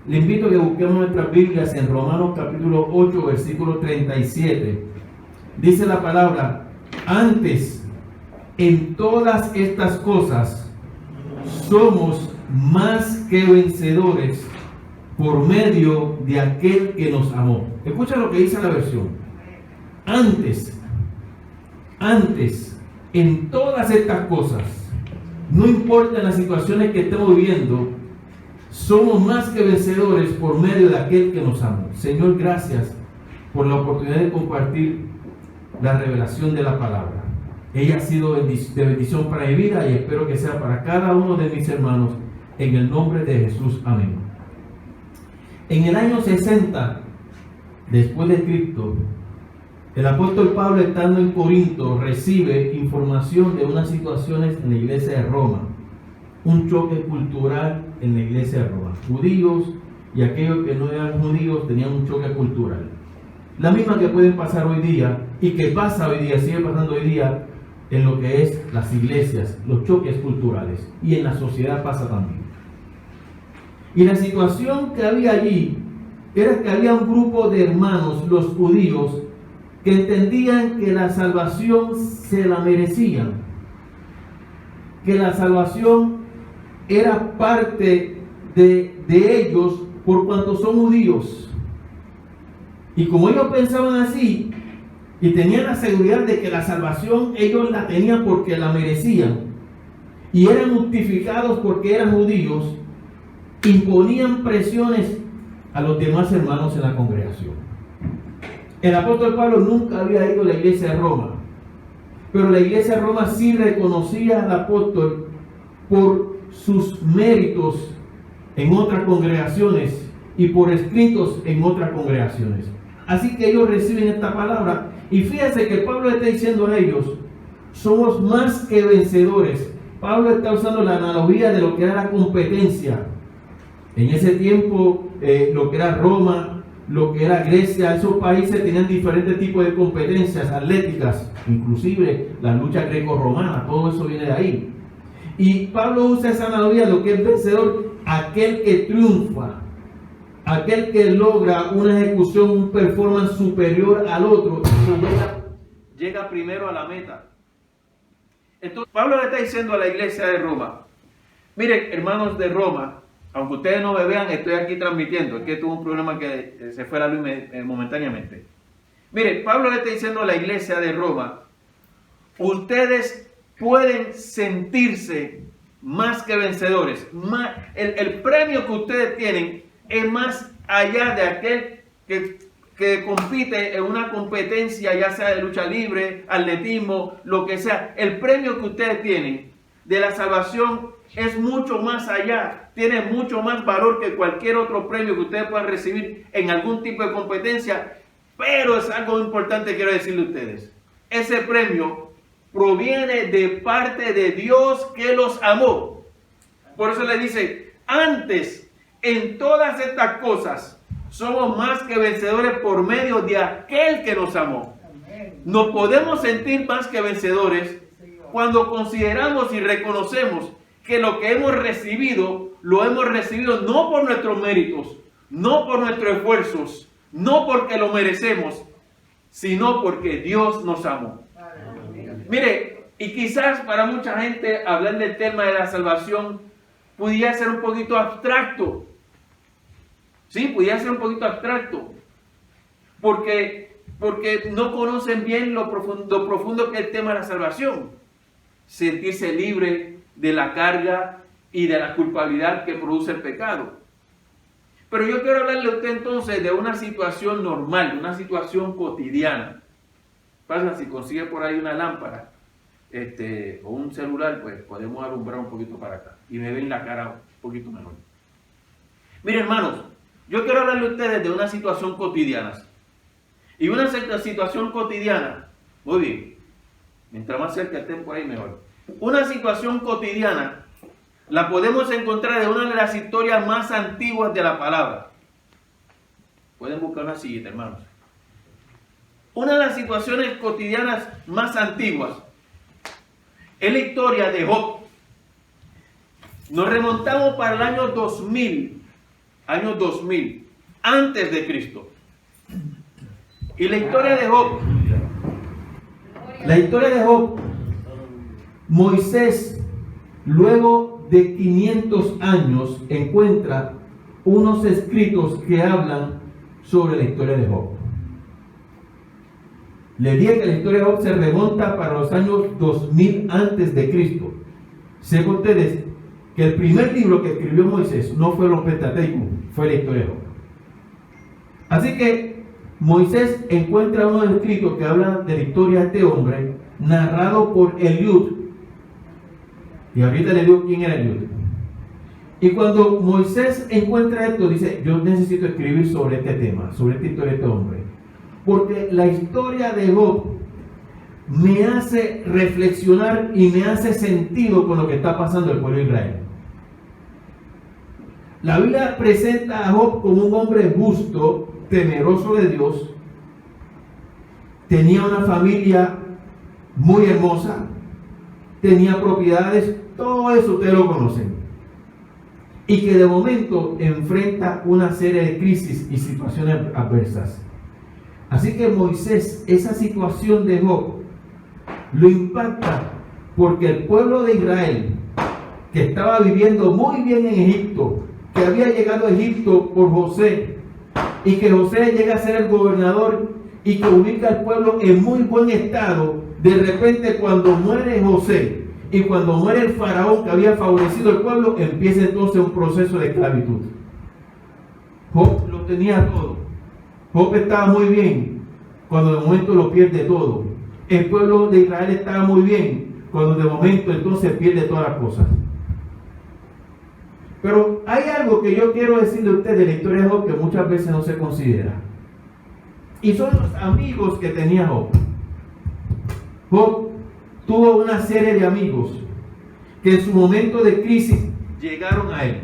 Le invito a que busquemos nuestras Biblias en Romanos capítulo 8, versículo 37. Dice la palabra: antes, en todas estas cosas, somos más que vencedores por medio de aquel que nos amó. Escucha lo que dice la versión. Antes, en todas estas cosas, no importa las situaciones que estemos viviendo, somos más que vencedores por medio de aquel que nos amó. Señor, gracias por la oportunidad de compartir la revelación de la palabra. Ella ha sido de bendición para mi vida y espero que sea para cada uno de mis hermanos, en el nombre de Jesús. Amén. En el año 60 después de Cristo, el apóstol Pablo, estando en Corinto, recibe información de unas situaciones en la iglesia de Roma, un choque cultural en la iglesia de Roma. Judíos y aquellos que no eran judíos tenían un choque cultural, la misma que pueden pasar hoy día y que pasa hoy día, sigue pasando hoy día en lo que es las iglesias, los choques culturales, y en la sociedad pasa también. Y la situación que había allí era que había un grupo de hermanos, los judíos, que entendían que la salvación se la merecían, que la salvación era parte de ellos por cuanto son judíos. Y como ellos pensaban así y tenían la seguridad de que la salvación ellos la tenían porque la merecían y eran justificados porque eran judíos, imponían presiones a los demás hermanos en la congregación. El apóstol Pablo nunca había ido a la iglesia de Roma, pero la iglesia de Roma sí reconocía al apóstol por sus méritos en otras congregaciones y por escritos en otras congregaciones. Así que ellos reciben esta palabra y fíjense que Pablo está diciendo a ellos: somos más que vencedores. Pablo está usando la analogía de lo que era la competencia. En ese tiempo, lo que era Roma, lo que era Grecia, esos países tenían diferentes tipos de competencias atléticas, inclusive la lucha greco-romana, todo eso viene de ahí. Y Pablo usa esa analogía de lo que es vencedor, aquel que triunfa, aquel que logra una ejecución, un performance superior al otro, y llega primero a la meta. Entonces Pablo le está diciendo a la iglesia de Roma: miren, hermanos de Roma, aunque ustedes no me vean, estoy aquí transmitiendo. Es que tuve un problema que se fue la luz momentáneamente. Mire, Pablo le está diciendo a la iglesia de Roma: ustedes pueden sentirse más que vencedores. El premio que ustedes tienen es más allá de aquel que compite en una competencia, ya sea de lucha libre, atletismo, lo que sea. El premio que ustedes tienen de la salvación es mucho más allá, tiene mucho más valor que cualquier otro premio que ustedes puedan recibir en algún tipo de competencia. Pero es algo importante que quiero decirle a ustedes: ese premio proviene de parte de Dios, que los amó. Por eso le dice: antes, en todas estas cosas, somos más que vencedores por medio de aquel que nos amó. Nos podemos sentir más que vencedores cuando consideramos y reconocemos que lo que hemos recibido, lo hemos recibido no por nuestros méritos, no por nuestros esfuerzos, no porque lo merecemos, sino porque Dios nos amó. Mire, y quizás para mucha gente hablar del tema de la salvación pudiera ser un poquito abstracto. Sí, pudiera ser un poquito abstracto. Porque no conocen bien lo profundo que es el tema de la salvación. Sentirse libre de la carga y de la culpabilidad que produce el pecado. Pero yo quiero hablarle a usted entonces de una situación normal, una situación cotidiana. Pasa, si consigue por ahí una lámpara o un celular, pues podemos alumbrar un poquito para acá y me ven la cara un poquito mejor. Miren, hermanos, yo quiero hablarle a ustedes de una situación cotidiana. Y una situación cotidiana, muy bien, mientras más cerca estén por ahí mejor. Una situación cotidiana la podemos encontrar en una de las historias más antiguas de la palabra. Pueden buscar una sillita, hermanos. Una de las situaciones cotidianas más antiguas es la historia de Job. Nos remontamos para el año 2000 año 2000, antes de Cristo. Y la historia de Job, Moisés, luego de 500 años, encuentra unos escritos que hablan sobre la historia de Job. Le dije que la historia de Job se remonta para los años 2000 antes de Cristo. Sepan ustedes que el primer libro que escribió Moisés no fue los Pentateuco, fue la historia de Job. Así que Moisés encuentra unos escritos que hablan de la historia de este hombre, narrado por Eliud. Y ahorita le digo quién era Eliud. Y cuando Moisés encuentra esto, dice: yo necesito escribir sobre este tema, sobre esta historia de este hombre. Porque la historia de Job me hace reflexionar y me hace sentido con lo que está pasando el pueblo de Israel. La Biblia presenta a Job como un hombre justo, temeroso de Dios. Tenía una familia muy hermosa, tenía propiedades, todo eso ustedes lo conocen. Y que de momento enfrenta una serie de crisis y situaciones adversas. Así que Moisés, esa situación de Job, lo impacta porque el pueblo de Israel, que estaba viviendo muy bien en Egipto, que había llegado a Egipto por José, y que José llega a ser el gobernador y que ubica al pueblo en muy buen estado, de repente cuando muere José y cuando muere el faraón que había favorecido al pueblo, empieza entonces un proceso de esclavitud. Job lo tenía todo. Job estaba muy bien cuando de momento lo pierde todo. El pueblo de Israel estaba muy bien cuando de momento entonces pierde todas las cosas. Pero hay algo que yo quiero decirle a ustedes de la historia de Job que muchas veces no se considera. Y son los amigos que tenía Job. Job tuvo una serie de amigos que en su momento de crisis llegaron a él.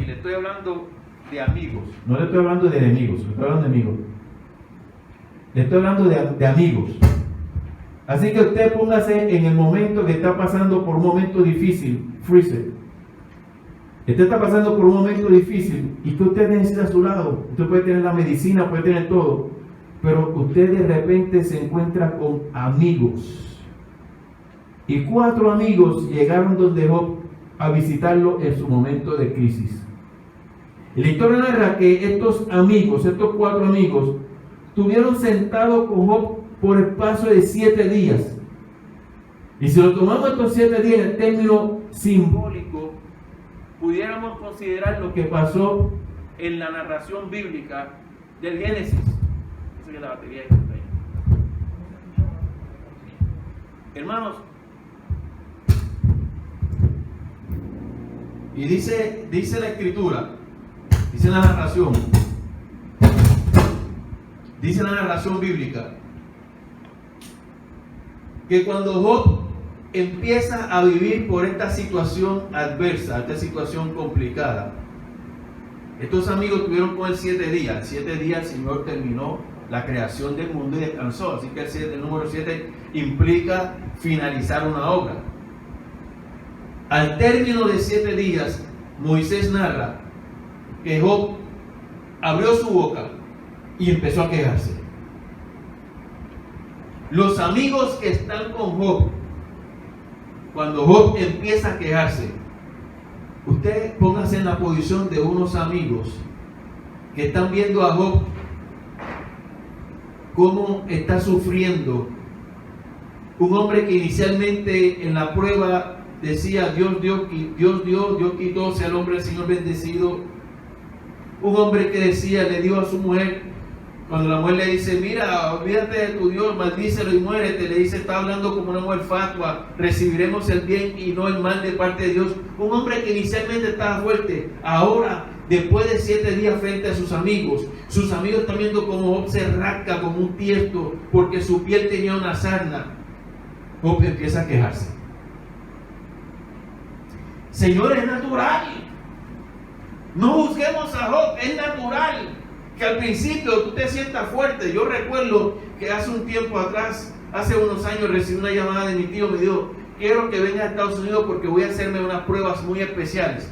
Y le estoy hablando de amigos, no le estoy hablando de enemigos, le estoy hablando de amigos. Le estoy hablando de amigos. Así que usted póngase en el momento que está pasando por un momento difícil. Freeze. Usted está pasando por un momento difícil y que usted necesita a su lado. Usted puede tener la medicina, puede tener todo, pero usted de repente se encuentra con amigos. Y 4 amigos llegaron donde Job a visitarlo en su momento de crisis. Y la historia narra que estos amigos, estos 4 amigos, estuvieron sentados con Job por espacio de 7 días. Y si lo tomamos estos 7 días en término simbólico, pudiéramos considerar lo que pasó en la narración bíblica del Génesis. Esa es la batería de ahí. Hermanos, y dice la escritura, dice la narración bíblica, que cuando Job empieza a vivir por esta situación adversa, esta situación complicada, estos amigos tuvieron con él 7 días. 7 días el Señor terminó la creación del mundo y descansó. Así que el número 7 implica finalizar una obra. Al término de 7 días, Moisés narra que Job abrió su boca y empezó a quejarse. Los amigos que están con Job, cuando Job empieza a quejarse, usted póngase en la posición de unos amigos que están viendo a Job cómo está sufriendo. Un hombre que inicialmente en la prueba decía Dios quitó, sea el hombre del Señor bendecido. Un hombre que decía, le dio a su mujer, cuando la mujer le dice, mira, olvídate de tu Dios, maldícelo y muérete, le dice, está hablando como una mujer fatua, recibiremos el bien y no el mal de parte de Dios. Un hombre que inicialmente estaba fuerte, ahora, después de 7 días frente a sus amigos están viendo como Job se rasca como un tiesto, porque su piel tenía una sarna. Job empieza a quejarse. Señor, es natural. No juzguemos a Job, es natural que al principio tú te sientas fuerte. Yo recuerdo que hace un tiempo atrás, hace unos años, recibí una llamada de mi tío, me dijo, quiero que venga a Estados Unidos porque voy a hacerme unas pruebas muy especiales.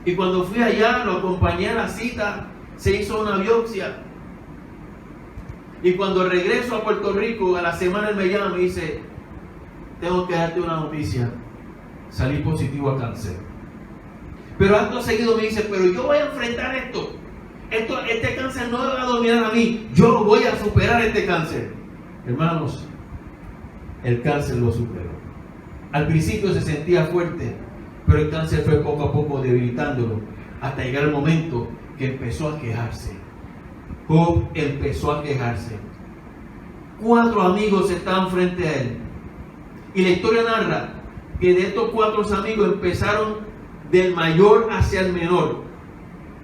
Y cuando fui allá, lo acompañé a la cita, se hizo una biopsia. Y cuando regreso a Puerto Rico, a la semana él me llama y me dice, tengo que darte una noticia, salí positivo a cáncer. Pero acto seguido me dice, pero yo voy a enfrentar esto. Este cáncer no me va a dominar a mí, yo voy a superar este cáncer. Hermanos, el cáncer lo superó. Al principio se sentía fuerte, pero el cáncer fue poco a poco debilitándolo, hasta llegar el momento que empezó a quejarse. Job empezó a quejarse. 4 amigos estaban frente a él. Y la historia narra que de estos 4 amigos empezaron del mayor hacia el menor.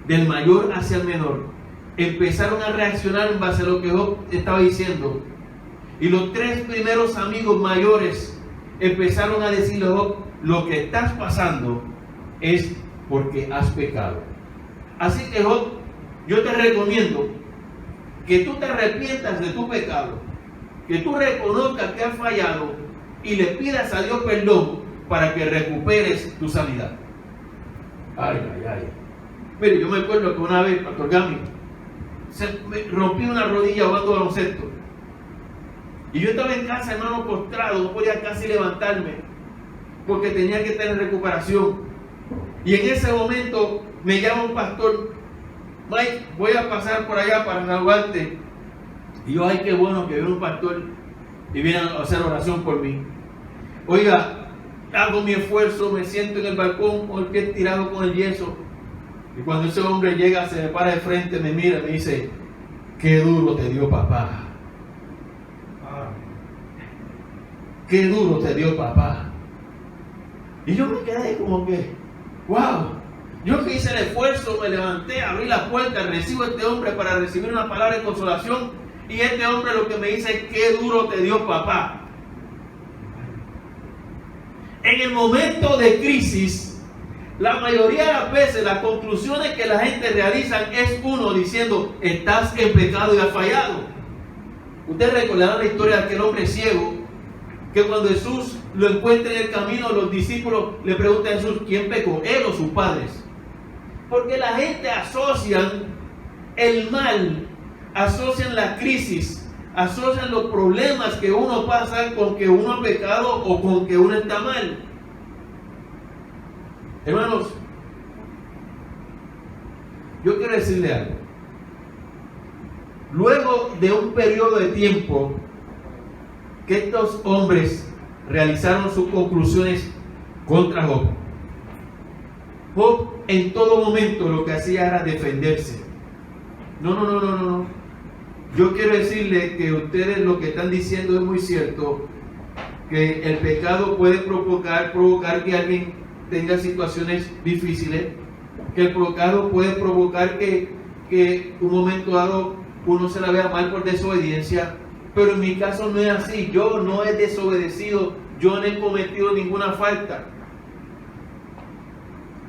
Del mayor hacia el menor. Empezaron a reaccionar en base a lo que Job estaba diciendo. Y los 3 primeros amigos mayores empezaron a decirle a Job, lo que estás pasando es porque has pecado. Así que Job, yo te recomiendo que tú te arrepientas de tu pecado, que tú reconozcas que has fallado y le pidas a Dios perdón para que recuperes tu sanidad. Ay, ay, ay. Mire, yo me acuerdo que una vez, Pastor Gami, me rompí una rodilla jugando baloncesto. Y yo estaba en casa, hermano, postrado, no podía casi levantarme, porque tenía que estar en recuperación. Y en ese momento me llama un pastor, Mike, voy a pasar por allá para saludarte. Y yo, ay, qué bueno que viene un pastor y viene a hacer oración por mí. Oiga, hago mi esfuerzo, me siento en el balcón con el pie tirado con el yeso. Y cuando ese hombre llega, se me para de frente, me mira y me dice, qué duro te dio papá. Qué duro te dio papá. Y yo me quedé como que, wow. Yo que hice el esfuerzo, me levanté, abrí la puerta, recibo a este hombre para recibir una palabra de consolación. Y este hombre lo que me dice, qué duro te dio papá. En el momento de crisis, la mayoría de las veces las conclusiones que la gente realiza es uno diciendo, estás en pecado y has fallado. Ustedes recordarán la historia de aquel hombre ciego, que cuando Jesús lo encuentra en el camino, los discípulos le preguntan a Jesús, ¿quién pecó? ¿Él o sus padres? Porque la gente asocian el mal, asocian la crisis, asocian los problemas que uno pasa con que uno ha pecado o con que uno está mal. Hermanos, yo quiero decirle algo. Luego de un periodo de tiempo que estos hombres realizaron sus conclusiones contra Job, Job en todo momento lo que hacía era defenderse. No. Yo quiero decirle que ustedes lo que están diciendo es muy cierto, que el pecado puede provocar que alguien tenga situaciones difíciles, que el pecado puede provocar que un momento dado uno se la vea mal por desobediencia, pero en mi caso no es así. Yo no he desobedecido, yo no he cometido ninguna falta,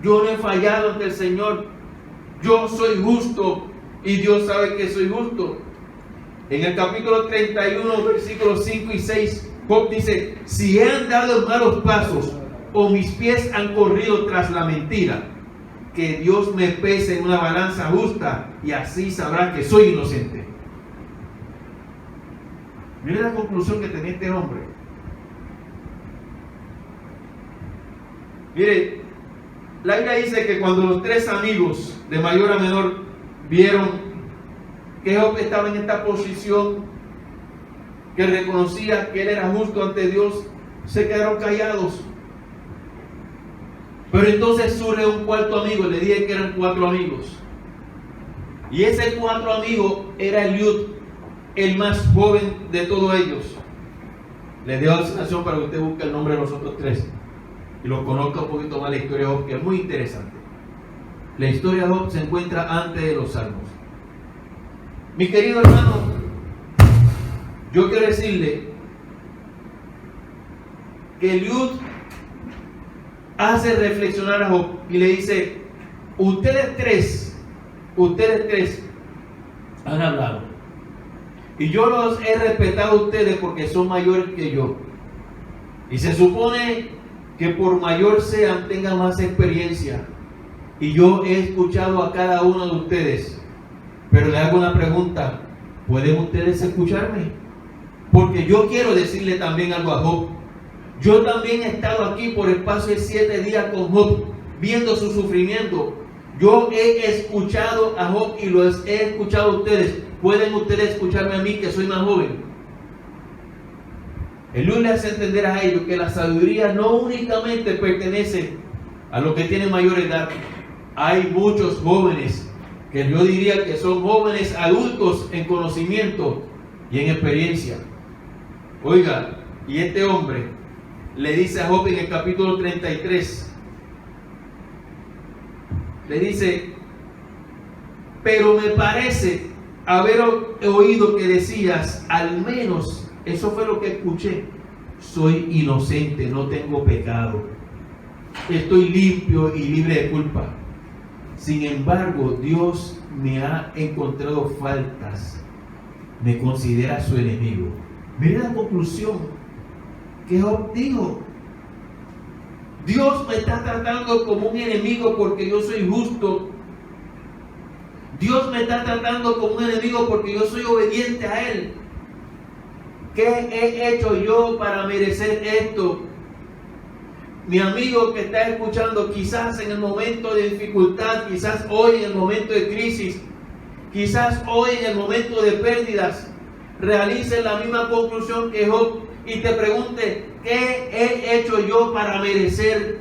yo no he fallado ante el Señor, yo soy justo y Dios sabe que soy justo. En el capítulo 31, versículos 5 y 6, Job dice, si he andado en malos pasos o mis pies han corrido tras la mentira, que Dios me pese en una balanza justa y así sabrá que soy inocente. Mire la conclusión que tenía este hombre. Mire, la Biblia dice que cuando los 3 amigos de mayor a menor vieron que Job estaba en esta posición, que reconocía que él era justo ante Dios, se quedaron callados. Pero entonces surge un 4º amigo, le dije que eran 4 amigos. Y ese 4 amigo era Eliud, el más joven de todos ellos. Les dejo la asignación para que usted busque el nombre de los otros 3 y lo conozca un poquito más la historia de Job, que es muy interesante. La historia de Job se encuentra antes de los Salmos. Mi querido hermano, yo quiero decirle que Eliud hace reflexionar a Job y le dice, ustedes tres han hablado y yo los he respetado a ustedes porque son mayores que yo, y se supone que por mayor sean tengan más experiencia, Y yo he escuchado a cada uno de ustedes, pero le hago una pregunta: ¿pueden ustedes escucharme? Porque yo quiero decirle también algo a Job. Yo también he estado aquí por espacio de 7 días con Job, viendo su sufrimiento. Yo he escuchado a Job y los he escuchado a ustedes. ¿Pueden ustedes escucharme a mí, que soy más joven? Eliú le hace entender a ellos que la sabiduría no únicamente pertenece a los que tienen mayor edad. Hay muchos jóvenes que yo diría que son jóvenes adultos en conocimiento y en experiencia. Oiga, y este hombre le dice a Job en el capítulo 33, le dice: pero me parece haber oído que decías, al menos, eso fue lo que escuché, soy inocente, no tengo pecado, estoy limpio y libre de culpa. Sin embargo, Dios me ha encontrado faltas, me considera su enemigo. Mira la conclusión que Job dijo: Dios me está tratando como un enemigo porque yo soy justo. Dios me está tratando como un enemigo porque yo soy obediente a Él. ¿Qué he hecho yo para merecer esto? Mi amigo que está escuchando, quizás en el momento de dificultad, quizás hoy en el momento de crisis, quizás hoy en el momento de pérdidas, realice la misma conclusión que Job y te pregunte: ¿qué he hecho yo para merecer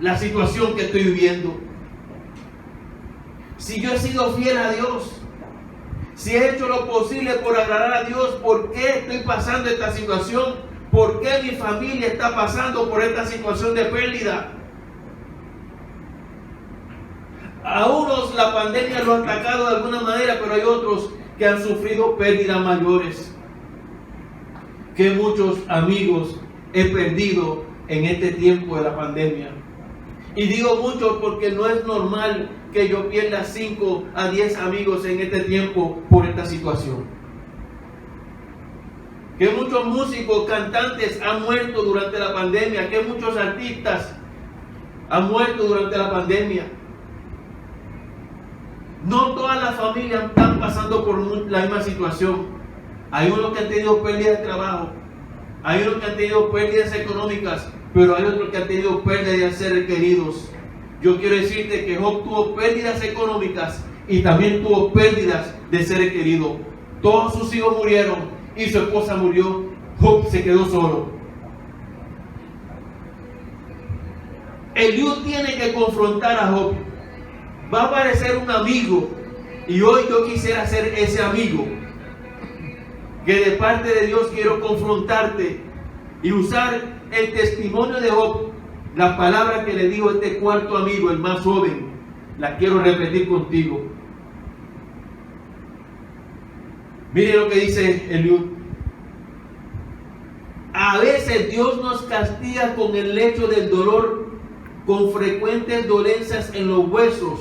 la situación que estoy viviendo? Si yo he sido fiel a Dios, si he hecho lo posible por agradar a Dios, ¿por qué estoy pasando esta situación? ¿Por qué mi familia está pasando por esta situación de pérdida? A unos la pandemia lo ha atacado de alguna manera, pero hay otros que han sufrido pérdidas mayores. Que muchos amigos he perdido en este tiempo de la pandemia. Y digo muchos porque no es normal que yo pierda 5 a 10 amigos en este tiempo por esta situación. Que muchos músicos, cantantes han muerto durante la pandemia, que muchos artistas han muerto durante la pandemia. No todas las familias están pasando por la misma situación. Hay unos que han tenido pérdidas de trabajo, hay unos que han tenido pérdidas económicas, pero hay otros que han tenido pérdidas de seres queridos. Yo quiero decirte que Job tuvo pérdidas económicas y también tuvo pérdidas de seres queridos. Todos sus hijos murieron y su esposa murió. Job se quedó solo. Eliú tiene que confrontar a Job. Va a aparecer un amigo y hoy yo quisiera ser ese amigo que de parte de Dios quiero confrontarte y usar el testimonio de Job, las palabras que le dijo este cuarto amigo, el más joven, las quiero repetir contigo. Mire lo que dice Eliú: a veces Dios nos castiga con el lecho del dolor, con frecuentes dolencias en los huesos.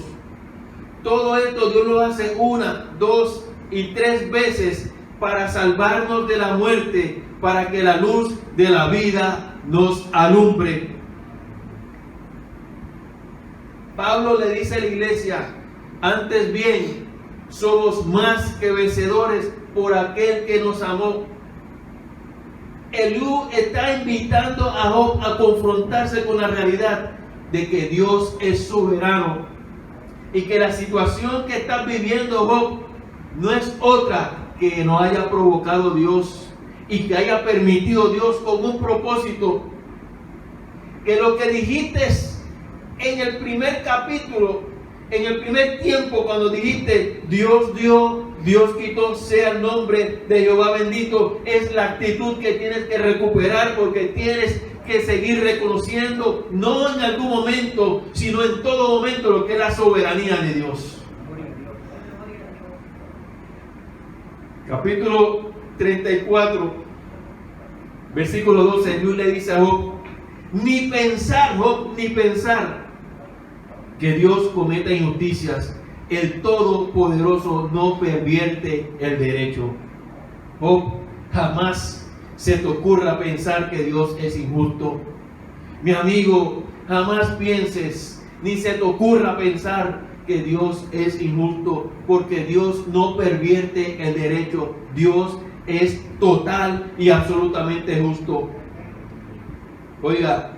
Todo esto Dios lo hace 1, 2 y 3 veces para salvarnos de la muerte, para que la luz de la vida nos alumbre. Pablo le dice a la iglesia: antes bien, somos más que vencedores por aquel que nos amó. Eliú está invitando a Job a confrontarse con la realidad de que Dios es soberano y que la situación que está viviendo Job no es otra que no haya provocado Dios y que haya permitido Dios con un propósito. Que lo que dijiste en el primer capítulo, en el primer tiempo, cuando dijiste Dios dio, Dios quitó, sea el nombre de Jehová bendito, es la actitud que tienes que recuperar, porque tienes que seguir reconociendo, no en algún momento, sino en todo momento, lo que es la soberanía de Dios. Capítulo 34, versículo 12, Eliú le dice a Job: ni pensar, Job, ni pensar que Dios cometa injusticias. El Todopoderoso no pervierte el derecho. Job, jamás se te ocurra pensar que Dios es injusto. Mi amigo, jamás pienses ni se te ocurra pensar que Dios es injusto, porque Dios no pervierte el derecho. Dios es total y absolutamente justo. Oiga,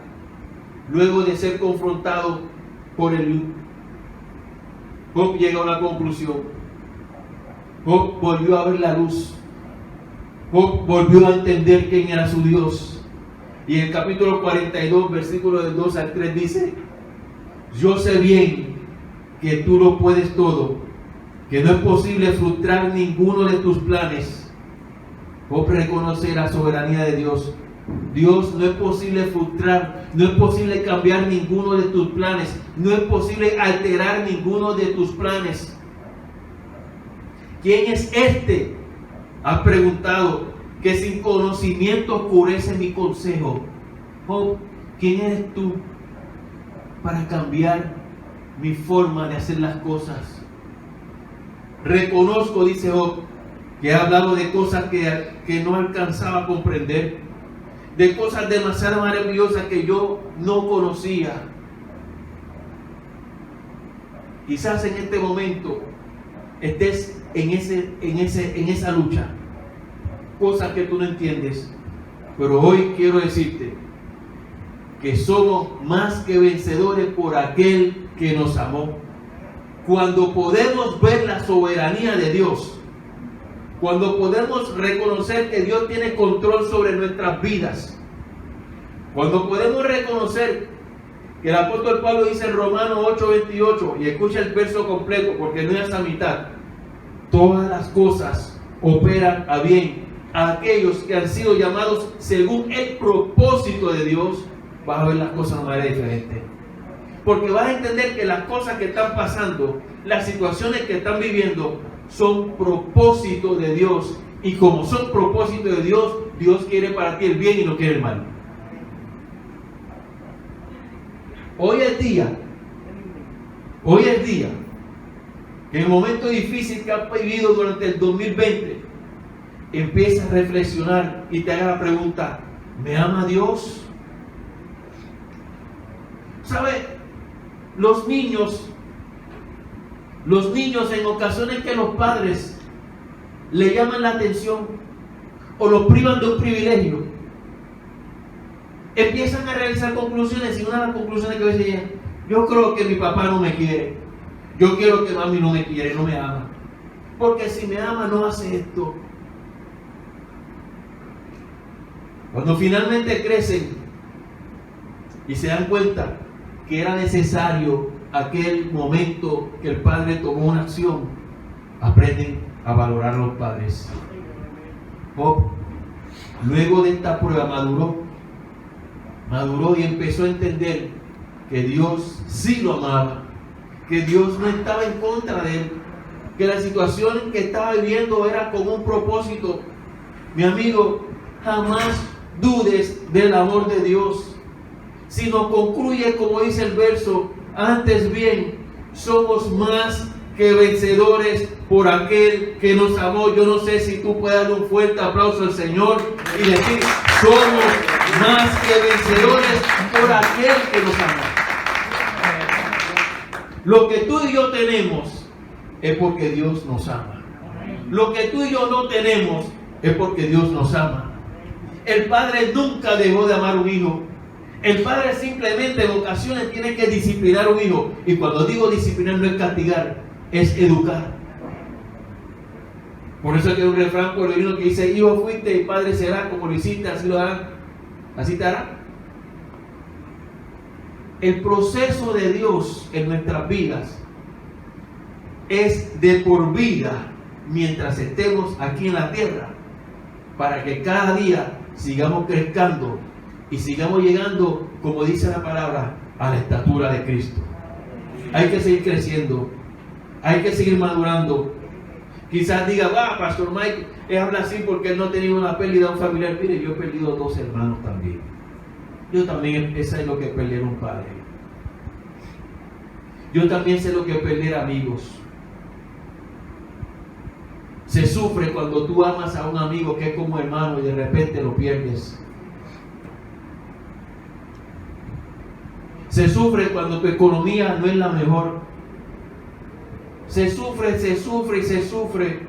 luego de ser confrontado por Job llega a una conclusión. Job volvió a ver la luz. Job volvió a entender quién era su Dios. Y en el capítulo 42, versículos del 2 al 3 dice: yo sé bien que tú lo puedes todo, que no es posible frustrar ninguno de tus planes. Job reconoce la soberanía de Dios. Dios, no es posible frustrar, no es posible cambiar ninguno de tus planes, no es posible alterar ninguno de tus planes. ¿Quién es este? Has preguntado, que sin conocimiento oscurece mi consejo. Job, ¿quién eres tú para cambiar mi forma de hacer las cosas? Reconozco, dice Job, que he hablado de cosas que no alcanzaba a comprender, de cosas demasiado maravillosas que yo no conocía. Quizás en este momento estés en esa lucha, cosas que tú no entiendes, pero hoy quiero decirte que somos más que vencedores por aquel que nos amó. Cuando podemos ver la soberanía de Dios, cuando podemos reconocer que Dios tiene control sobre nuestras vidas, cuando podemos reconocer que el apóstol Pablo dice en Romanos 8:28, y escucha el verso completo porque no es a mitad: todas las cosas operan a bien a aquellos que han sido llamados según el propósito de Dios. Vas a ver las cosas de una manera diferente, porque vas a entender que las cosas que están pasando, las situaciones que están viviendo, son propósito de Dios, y como son propósito de Dios, Dios quiere para ti el bien y no quiere el mal. Hoy es día que en el momento difícil que has vivido durante el 2020, empieza a reflexionar y te haga la pregunta: ¿me ama Dios? ¿Sabe? Los niños en ocasiones que los padres le llaman la atención o los privan de un privilegio, empiezan a realizar conclusiones, y una de las conclusiones que a veces llegan: yo creo que mi papá no me quiere, yo quiero que mami no me quiere, no me ama, porque si me ama no hace esto. Cuando finalmente crecen y se dan cuenta que era necesario aquel momento que el padre tomó una acción, aprenden a valorar a los padres. Job, luego de esta prueba, maduró y empezó a entender que Dios sí lo amaba, que Dios no estaba en contra de él, que la situación que estaba viviendo era con un propósito. Mi amigo, jamás dudes del amor de Dios, sino concluye como dice el verso: antes bien, somos más que vencedores por aquel que nos amó. Yo no sé si tú puedes dar un fuerte aplauso al Señor y decir: somos más que vencedores por aquel que nos amó. Lo que tú y yo tenemos es porque Dios nos ama. Lo que tú y yo no tenemos es porque Dios nos ama. El padre nunca dejó de amar a un hijo. El padre simplemente en ocasiones tiene que disciplinar a un hijo. Y cuando digo disciplinar, no es castigar, es educar. Por eso hay un refrán pueblerino que dice: hijo fuiste y padre será, como lo hiciste, así lo harán, así te hará. El proceso de Dios en nuestras vidas es de por vida mientras estemos aquí en la tierra, para que cada día sigamos creciendo y sigamos llegando, como dice la palabra, a la estatura de Cristo. Hay que seguir creciendo, hay que seguir madurando. Quizás diga: Pastor Mike, él habla así porque él no ha tenido una pérdida de un familiar. Mire, yo he perdido 2 hermanos también. Yo también sé lo que es perder un padre. Yo también sé lo que es perder amigos. Se sufre cuando tú amas a un amigo que es como hermano y de repente lo pierdes. Se sufre cuando tu economía no es la mejor. Se sufre y se sufre.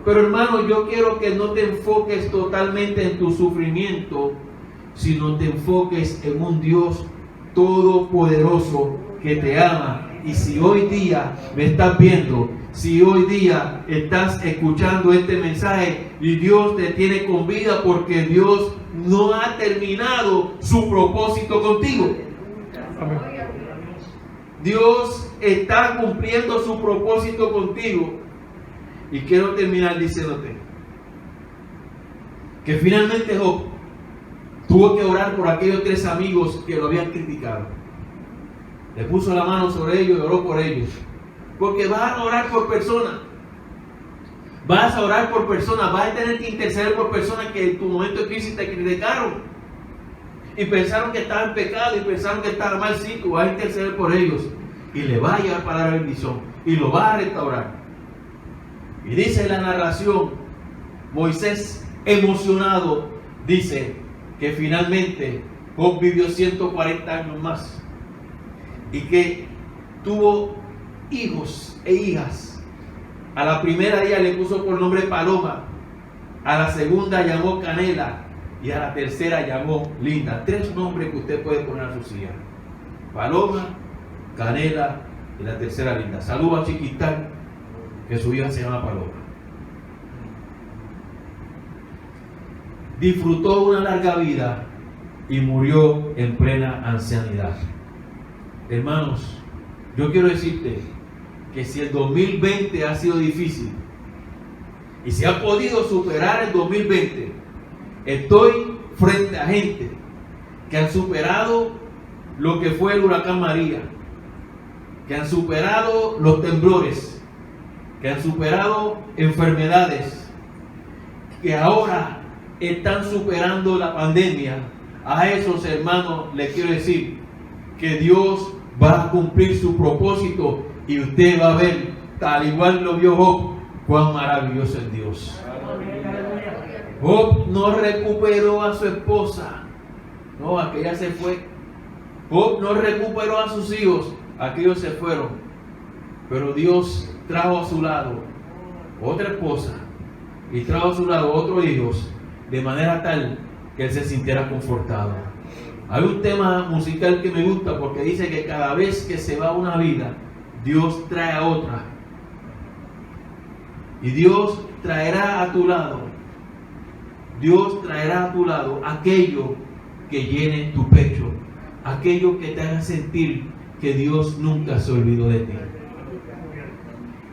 Pero hermano, yo quiero que no te enfoques totalmente en tu sufrimiento, sino te enfoques en un Dios todopoderoso que te ama. Y si hoy día me estás viendo, si hoy día estás escuchando este mensaje y Dios te tiene con vida, porque Dios no ha terminado su propósito contigo. Amén. Dios está cumpliendo su propósito contigo. Y quiero terminar diciéndote que finalmente Job tuvo que orar por aquellos 3 amigos que lo habían criticado. Le puso la mano sobre ellos y oró por ellos. Porque vas a orar por personas. Vas a orar por personas. Vas a tener que interceder por personas que en tu momento de crisis te criticaron. Y pensaron que estaba en pecado y pensaron que estaba mal. Sí, tú vas a interceder por ellos. Y le vas a llevar para la bendición. Y lo vas a restaurar. Y dice la narración, Moisés emocionado dice que finalmente Job vivió 140 años más. Y que tuvo hijos e hijas. A la primera ella le puso por nombre Paloma, a la segunda llamó Canela y a la tercera llamó Linda. 3 nombres que usted puede poner a sus hijas: Paloma, Canela y la tercera Linda. Saludos a Chiquitán, que su hija se llama Paloma. Disfrutó una larga vida y murió en plena ancianidad. Hermanos, yo quiero decirte que si el 2020 ha sido difícil y si ha podido superar el 2020, estoy frente a gente que han superado lo que fue el huracán María, que han superado los temblores, que han superado enfermedades, que ahora están superando la pandemia. A esos hermanos les quiero decir que Dios va a cumplir su propósito y usted va a ver, tal igual lo vio Job, cuán maravilloso es Dios. Job no recuperó a su esposa, no, aquella se fue. Job no recuperó a sus hijos, aquellos se fueron. Pero Dios trajo a su lado otra esposa y trajo a su lado otros hijos, de manera tal que él se sintiera confortado. Hay un tema musical que me gusta porque dice que cada vez que se va una vida, Dios trae a otra. Y Dios traerá a tu lado, Dios traerá a tu lado aquello que llene tu pecho, aquello que te haga sentir que Dios nunca se olvidó de ti.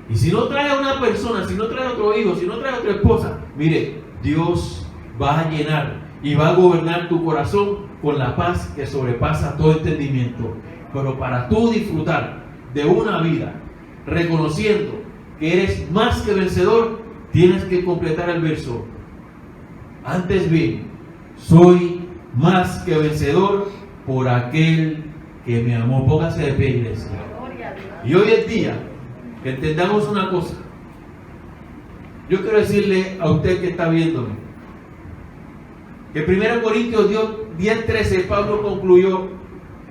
Y si no trae a una persona, si no trae a otro hijo, si no trae a otra esposa, mire, Dios va a llenar y va a gobernar tu corazón con la paz que sobrepasa todo entendimiento. Pero para tú disfrutar de una vida reconociendo que eres más que vencedor, tienes que completar el verso. Antes bien, soy más que vencedor por aquel que me amó. Póngase de pie, iglesia. Y hoy es día que entendamos una cosa. Yo quiero decirle a usted que está viéndome que 1 Corintios 10:13 Pablo concluyó: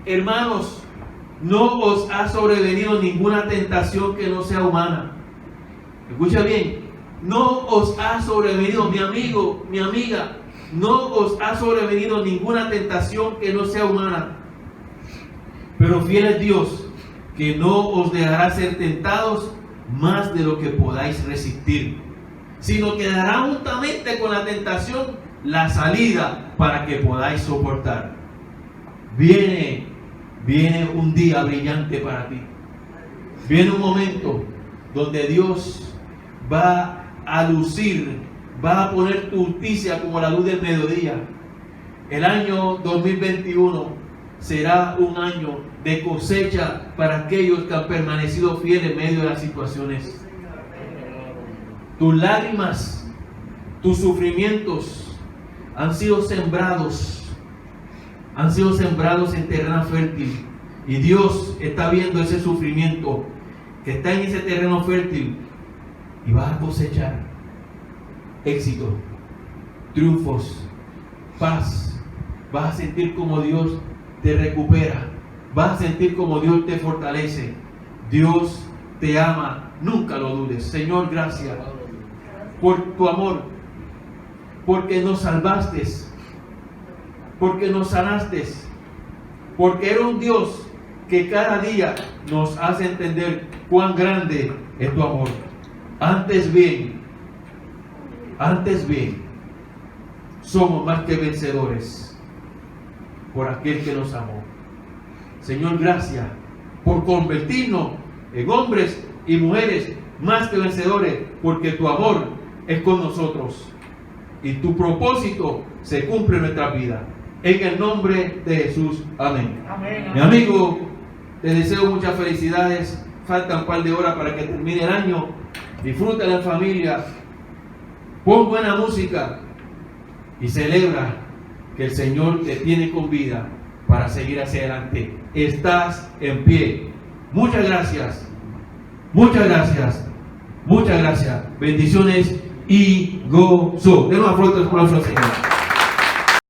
hermanos, no os ha sobrevenido ninguna tentación que no sea humana. Escucha bien, no os ha sobrevenido, mi amigo, mi amiga, no os ha sobrevenido ninguna tentación que no sea humana. Pero fiel es Dios, que no os dejará ser tentados más de lo que podáis resistir, sino que dará juntamente con la tentación la salida para que podáis soportar. Viene un día brillante para ti. Viene un momento donde Dios va a lucir, va a poner tu justicia como la luz del mediodía. El año 2021 será un año de cosecha para aquellos que han permanecido fieles en medio de las situaciones. Tus lágrimas, tus sufrimientos han sido sembrados en terreno fértil, y Dios está viendo ese sufrimiento que está en ese terreno fértil, y vas a cosechar éxito, triunfos, paz. Vas a sentir como Dios te recupera, vas a sentir como Dios te fortalece. Dios te ama, nunca lo dudes. Señor, gracias por tu amor, porque nos salvaste, porque nos sanaste, porque eres un Dios que cada día nos hace entender cuán grande es tu amor. Antes bien, somos más que vencedores por aquel que nos amó. Señor, gracias por convertirnos en hombres y mujeres más que vencedores, porque tu amor es con nosotros y tu propósito se cumple en nuestra vida. En el nombre de Jesús, amén. Amén. Mi amigo, te deseo muchas felicidades. Faltan un par de horas para que termine el año. Disfruta en familia. Pon buena música y celebra que el Señor te tiene con vida para seguir hacia adelante. Estás en pie. Muchas gracias. Muchas gracias. Muchas gracias. Bendiciones y gozo. Den un fuerte aplauso al Señor.